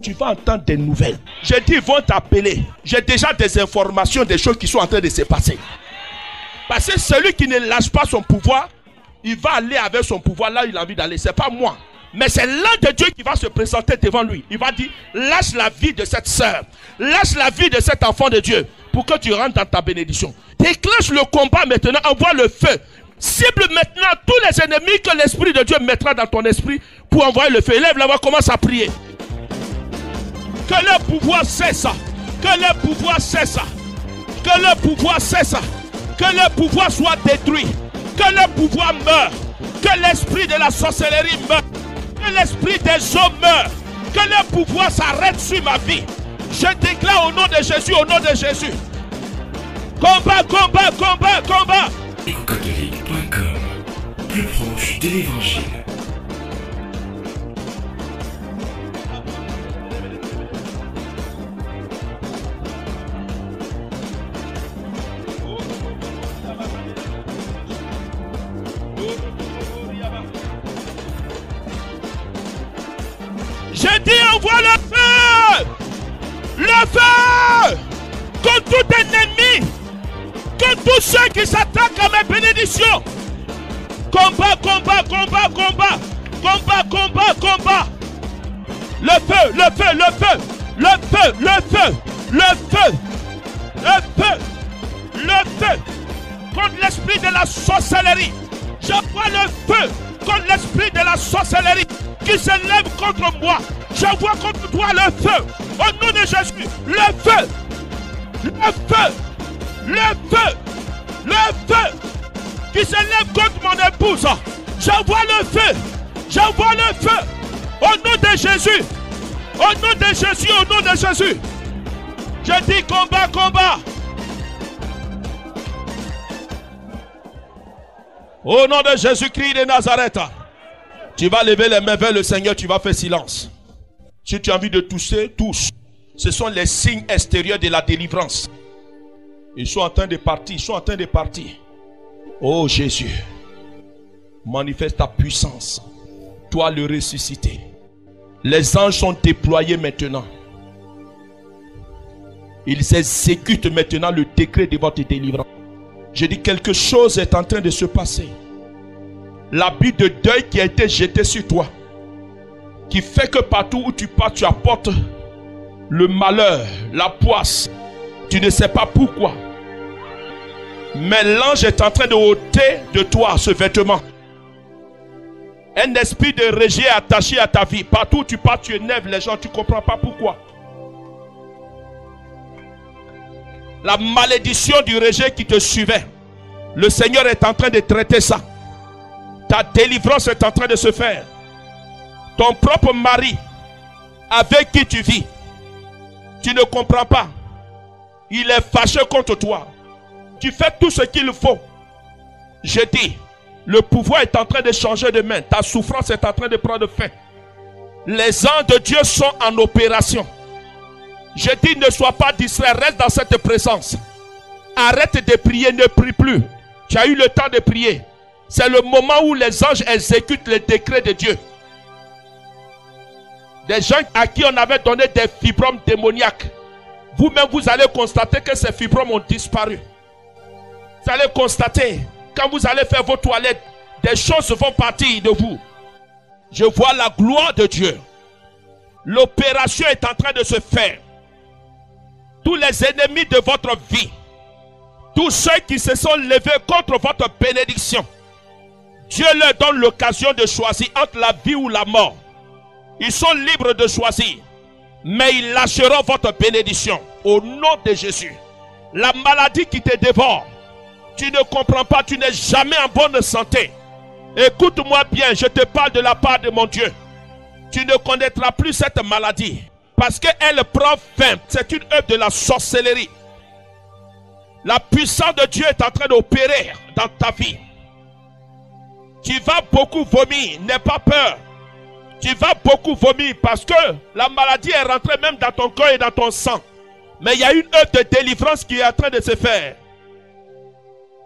tu vas entendre des nouvelles. J'ai dit, ils vont t'appeler. J'ai déjà des informations, des choses qui sont en train de se passer. Parce que celui qui ne lâche pas son pouvoir, il va aller avec son pouvoir là où il a envie d'aller. Ce n'est pas moi. Mais c'est l'un de Dieu qui va se présenter devant lui. Il va dire, lâche la vie de cette sœur. Lâche la vie de cet enfant de Dieu. Pour que tu rentres dans ta bénédiction. Déclenche le combat maintenant. Envoie le feu. Cible maintenant tous les ennemis que l'Esprit de Dieu mettra dans ton esprit pour envoyer le feu. Élève la voix, commence à prier. Que le pouvoir cesse. Que le pouvoir cesse. Que le pouvoir cesse. Que le pouvoir soit détruit. Que le pouvoir meure. Que l'esprit de la sorcellerie meure. Que l'esprit des hommes meure. Que le pouvoir s'arrête sur ma vie. Je déclare au nom de Jésus, au nom de Jésus. Combat, combat, combat, combat. Ecocatholique.com, plus proche de l'évangile. Je dis envoie le feu! Le feu! Contre tout ennemi! Contre tous ceux qui s'attaquent à mes bénédictions! Combat, combat, combat, combat! Combat, combat, combat! Le feu, le feu, le feu! Le feu, le feu! Le feu! Le feu! Le feu! Contre l'esprit de la sorcellerie! J'envoie le feu contre l'esprit de la sorcellerie qui se lève contre moi. J'envoie contre toi le feu. Au nom de Jésus, le feu. Le feu. Le feu. Le feu qui se lève contre mon épouse. J'envoie le feu. J'envoie le feu. Au nom de Jésus. Au nom de Jésus. Au nom de Jésus. Je dis combat, combat. Au nom de Jésus-Christ de Nazareth, tu vas lever les mains vers le Seigneur, tu vas faire silence. Si tu as envie de tousser, touche. Ce sont les signes extérieurs de la délivrance. Ils sont en train de partir, ils sont en train de partir. Oh Jésus, manifeste ta puissance. Toi le ressuscité. Les anges sont déployés maintenant. Ils exécutent maintenant le décret de votre délivrance. Je dis quelque chose est en train de se passer. L'habit de deuil qui a été jeté sur toi, qui fait que partout où tu pars, tu apportes le malheur, la poisse. Tu ne sais pas pourquoi. Mais l'ange est en train de ôter de toi ce vêtement. Un esprit de rejet est attaché à ta vie. Partout où tu pars, tu énerves les gens, tu ne comprends pas pourquoi. La malédiction du rejet qui te suivait, le Seigneur est en train de traiter ça. Ta délivrance est en train de se faire. Ton propre mari avec qui tu vis, tu ne comprends pas. Il est fâché contre toi. Tu fais tout ce qu'il faut. Je dis, le pouvoir est en train de changer de main. Ta souffrance est en train de prendre fin. Les anges de Dieu sont en opération. Je dis, ne sois pas distrait, reste dans cette présence. Arrête de prier, ne prie plus. Tu as eu le temps de prier. C'est le moment où les anges exécutent les décrets de Dieu. Des gens à qui on avait donné des fibromes démoniaques. Vous-même, vous allez constater que ces fibromes ont disparu. Vous allez constater, quand vous allez faire vos toilettes, des choses vont partir de vous. Je vois la gloire de Dieu. L'opération est en train de se faire. Tous les ennemis de votre vie, tous ceux qui se sont levés contre votre bénédiction, Dieu leur donne l'occasion de choisir entre la vie ou la mort. Ils sont libres de choisir, mais ils lâcheront votre bénédiction au nom de Jésus. La maladie qui te dévore, tu ne comprends pas, tu n'es jamais en bonne santé. Écoute-moi bien, je te parle de la part de mon Dieu. Tu ne connaîtras plus cette maladie parce qu'elle prend fin. C'est une œuvre de la sorcellerie. La puissance de Dieu est en train d'opérer dans ta vie. Tu vas beaucoup vomir, n'aie pas peur. Tu vas beaucoup vomir parce que la maladie est rentrée même dans ton corps et dans ton sang. Mais il y a une œuvre de délivrance qui est en train de se faire.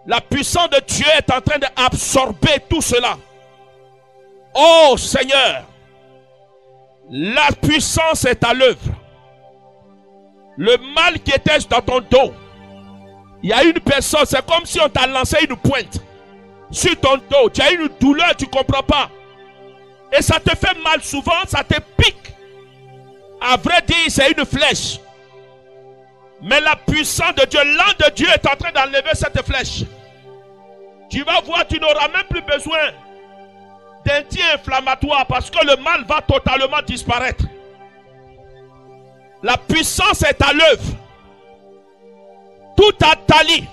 La puissance de Dieu est en train d'absorber tout cela. Oh Seigneur, la puissance est à l'œuvre. Le mal qui était dans ton dos, il y a une personne, c'est comme si on t'a lancé une pointe sur ton dos. Tu as une douleur, tu ne comprends pas. Et ça te fait mal souvent, ça te pique. À vrai dire, c'est une flèche. Mais la puissance de Dieu, l'ange de Dieu est en train d'enlever cette flèche. Tu vas voir, tu n'auras même plus besoin d'anti-inflammatoire parce que le mal va totalement disparaître. La puissance est à l'œuvre. Tout Athalie,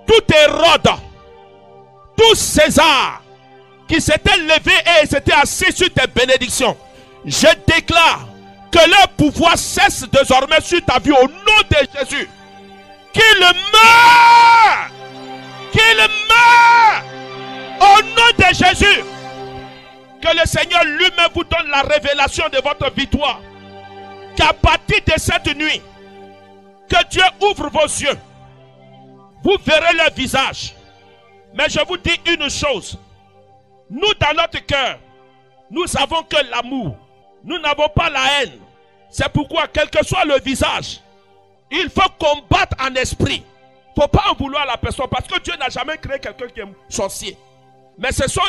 tout Hérode, tout César qui s'était levé et s'était assis sur tes bénédictions, je déclare que leur pouvoir cesse désormais sur ta vie au nom de Jésus. Qu'il meure Qu'il meure au nom de Jésus. Que le Seigneur lui-même vous donne la révélation de votre victoire. Qu'à partir de cette nuit, que Dieu ouvre vos yeux. Vous verrez leur visage. Mais je vous dis une chose. Nous, dans notre cœur, nous savons que l'amour. Nous n'avons pas la haine. C'est pourquoi, quel que soit le visage, il faut combattre en esprit. Il ne faut pas en vouloir à la personne. Parce que Dieu n'a jamais créé quelqu'un qui est sorcier. Mais ce sont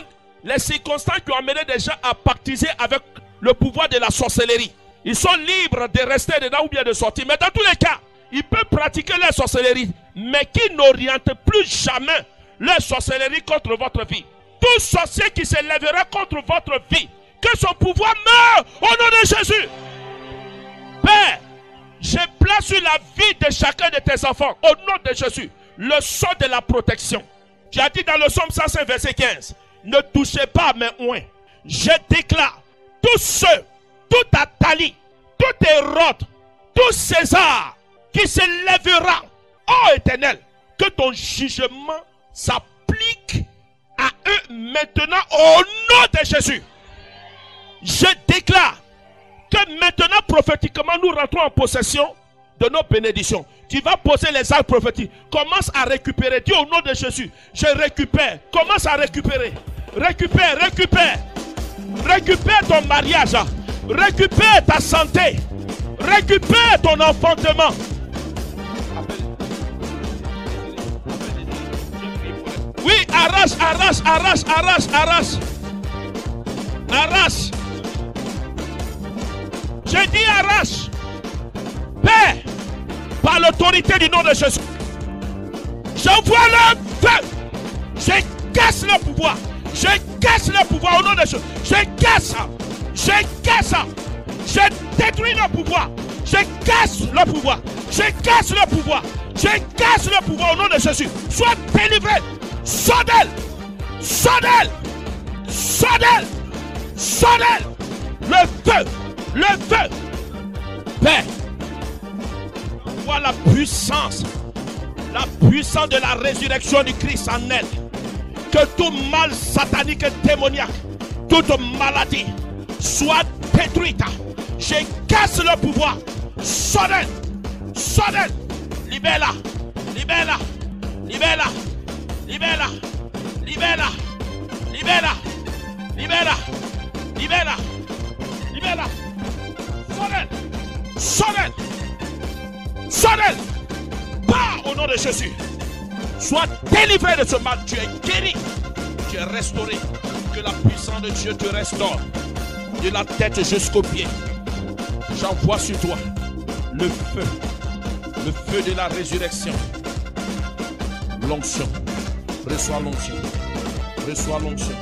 les circonstances qui ont amené des gens à pactiser avec le pouvoir de la sorcellerie. Ils sont libres de rester dedans ou bien de sortir. Mais dans tous les cas, ils peuvent pratiquer la sorcellerie. Mais qui n'oriente plus jamais leur sorcellerie contre votre vie. Tout sorcier qui se lèvera contre votre vie, que son pouvoir meure au nom de Jésus. Père, je place sur la vie de chacun de tes enfants, au nom de Jésus, le sceau de la protection. Tu as dit dans le psaume 105, verset 15, ne touchez pas à mes oins. Je déclare, tous ceux, tout Athalie, tout Hérode, tout César, qui se lèvera, ô Éternel, que ton jugement s'applique à eux maintenant au nom de Jésus. Je déclare que maintenant prophétiquement nous rentrons en possession de nos bénédictions. Tu vas poser les actes prophétiques. Commence à récupérer. Dis au nom de Jésus, je récupère. Commence à récupérer. Récupère, récupère. Récupère ton mariage. Récupère ta santé. Récupère ton enfantement. Oui, arrache, arrache, arrache, arrache, arrache. Arrache. Je dis arrache. Père, par l'autorité du nom de Jésus, j'envoie le feu. Je casse le pouvoir. Je casse le pouvoir au nom de Jésus. Je casse ça. Je casse ça. Je détruis le pouvoir. Je casse le pouvoir. Je casse le pouvoir. Je casse le pouvoir au nom de Jésus. Sois délivré. Sors d'elle. Sors d'elle. Sors d'elle. Sors d'elle. Le feu. Le feu. Père, vois la puissance de la résurrection du Christ en elle. Que tout mal satanique et démoniaque, toute maladie soit détruite. Je casse le pouvoir. Sors d'elle. Sors d'elle. Libère-la. Libère-la. Libère-la. Libère-la. Libère-la. Libère-la. Libère-la. Libère-la. Libère-la. Sors d'elle. Sors d'elle. Sors d'elle. Pas au nom de Jésus. Sois délivré de ce mal. Tu es guéri. Tu es restauré. Que la puissance de Dieu te restaure. De la tête jusqu'aux pieds. J'envoie sur toi le feu. Le feu de la résurrection. L'onction. Reçois l'onction. Reçois l'onction.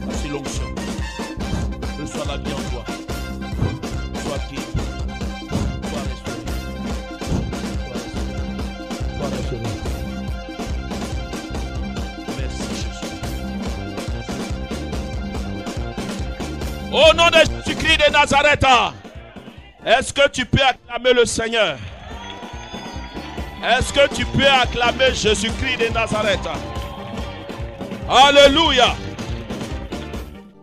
Voici l'onction. Reçois la vie en toi. Sois guéri. Sois restauré. Sois restauré. Merci Jésus. Au nom de Jésus-Christ de Nazareth. Est-ce que tu peux acclamer le Seigneur? Est-ce que tu peux acclamer Jésus-Christ de Nazareth? Alléluia.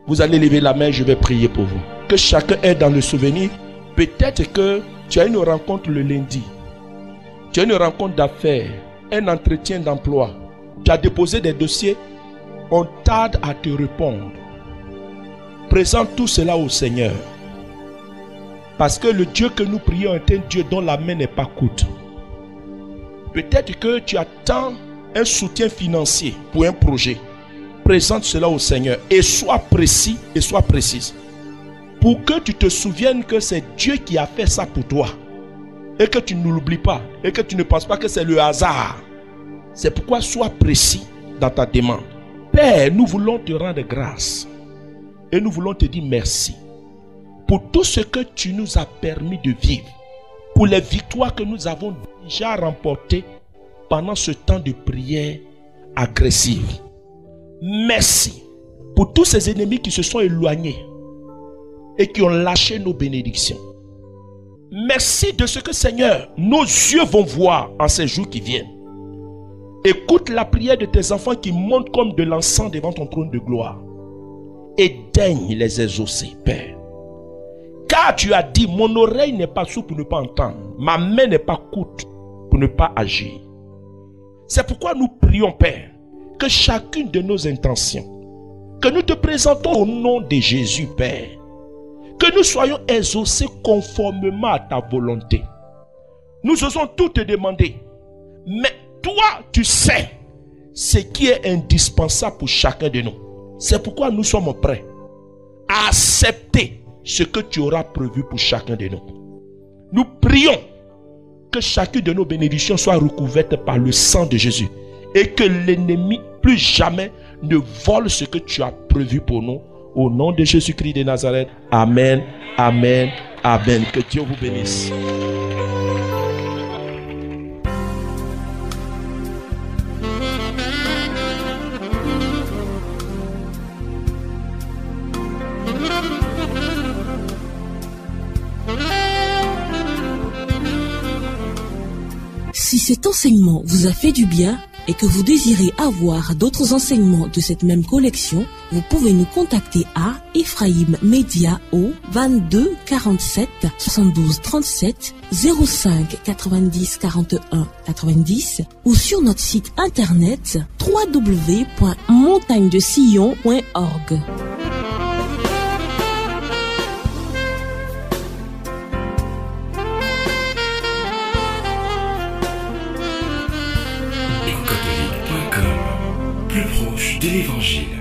Vous allez lever la main, je vais prier pour vous. Que chacun est dans le souvenir. Peut-être que tu as une rencontre le lundi. Tu as une rencontre d'affaires, un entretien d'emploi. Tu as déposé des dossiers. On tarde à te répondre. Présente tout cela au Seigneur. Parce que le Dieu que nous prions est un Dieu dont la main n'est pas courte. Peut-être que tu attends un soutien financier pour un projet. Présente cela au Seigneur et sois précis et sois précise. Pour que tu te souviennes que c'est Dieu qui a fait ça pour toi. Et que tu ne l'oublies pas. Et que tu ne penses pas que c'est le hasard. C'est pourquoi sois précis dans ta demande. Père, nous voulons te rendre grâce. Et nous voulons te dire merci. Pour tout ce que tu nous as permis de vivre. Pour les victoires que nous avons déjà remportées pendant ce temps de prière agressive. Merci pour tous ces ennemis qui se sont éloignés et qui ont lâché nos bénédictions. Merci de ce que, Seigneur, nos yeux vont voir en ces jours qui viennent. Écoute la prière de tes enfants qui montent comme de l'encens devant ton trône de gloire. Et daigne les exaucer, Père. Car tu as dit, mon oreille n'est pas sourde pour ne pas entendre, ma main n'est pas courte pour ne pas agir. C'est pourquoi nous prions, Père, que chacune de nos intentions, que nous te présentons au nom de Jésus, Père, que nous soyons exaucés conformément à ta volonté. Nous osons tout te demander, mais toi, tu sais ce qui est indispensable pour chacun de nous. C'est pourquoi nous sommes prêts à accepter ce que tu auras prévu pour chacun de nous. Nous prions que chacune de nos bénédictions soit recouverte par le sang de Jésus et que l'ennemi plus jamais ne vole ce que tu as prévu pour nous. Au nom de Jésus-Christ de Nazareth. Amen, amen, amen. Que Dieu vous bénisse. Si cet enseignement vous a fait du bien et que vous désirez avoir d'autres enseignements de cette même collection, vous pouvez nous contacter à Ephraim Media au 22 47 72 37 05 90 41 90 ou sur notre site internet www.montagnedesillon.org. Écocatholique.com, plus proche de l'Évangile.